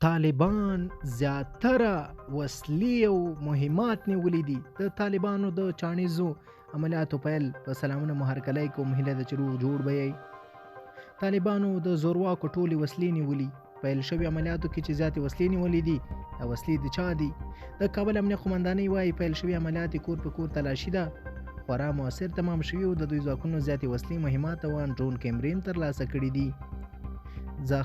طالبان زیاتره وسلې او مهمات نیولي دي. د طالبانو د چاڼیزو عملیاتو پیل په سلامونه مو هرکلی کوم، هیله ده چې روغ جوړ به یئ. طالبانو د زورواکو ټولې وسلې نیولي. پیل شوي عملیاتو کې چې زیاتې وسلې نیولې دي، دا وسلې د چا دي؟ د کابل امنیه قومندانۍ وایي پیل شوي عملیات کور په کور تلاشي ده خورا مؤثر تمام شوي او د دوی ځواکونو زیاتې وسلې، مهمات او ډرون کیمرې هم ترلاسه کړي دي.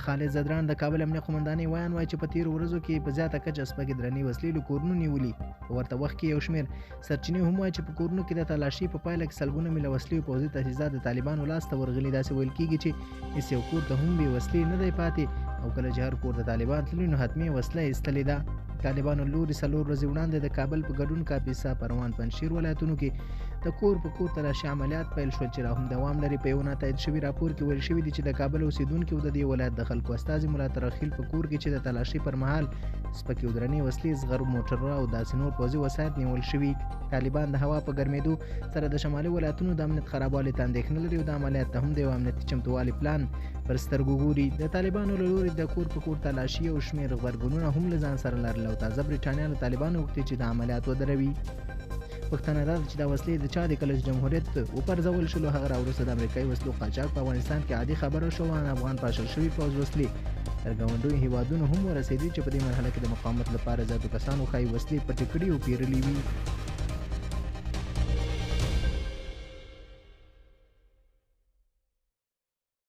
خالد زدران د کابل امنیه قومندانۍ ویان وایي چې په تیرو ورځو کې په زیاته کچه شپږ درنې وسلې له کورونو نیولي. په ورته وخت کې یو شمېر سرچینې هم وایي چې په کورونو کې د تلاشي په پایله کې سلګونه میله وسلې او پوځي تجهیزات د طالبانو لاس ته ورغلي. داسې ویل کېږي چې هېڅ یو کور ته هم بې وسلې نه دی پاتې او کله چې هر کور د طالبان تللي نو حتمي وسله یې ایستلې ده. طالبانو لوري 4 ورځې وړاندې د کابل په ګډون کاپیسا، پروان، پنجشیر ولایتونو کې د کور په کور تلاشي عملیات پیل شول چې لا هم دوام لري. په یو ناتایید شوي راپور کې ویل شوي دي چې د کابل اوسیدونکي او د دې ولایت د خلکو استازي ملا ترخیل په کور کې چې د تلاشي پر مهال سپکې او درنې وسلې، زغر، موټر او داسې نور پوځي وسایط نیول شوي. طالبان د هوا په ګرمېدو سره د شمالي ولایتونو د امنیت خرابوالي ته اندېښنه لري او د عملیات ته هم د یو امنیتي چمتووالي پلان پر سترګو ګوري. د طالبانو له لوري د کور په کور تلاشي او شمېر غبرګونونه هم له ځان سره لرل او تازه برټانیا له طالبانو غوښتي چې د عملیات ودروي. پوښتنه دا ده چې دا وسلې د چا دي؟ کله چې جمهوریت وپرځول شول هغه راوروسته د امریکایي وسلو قاچاق په افغانستان کې عادي خبره شو. افغان پاشل شوي پوځ وسلې تر ګاونډیو هیوادونو هم ورسېدي چې په دې مرحله کې د مقاومت لپاره زیاتو کسانو ښایي وسلې پټې کړي او پیرلي وي.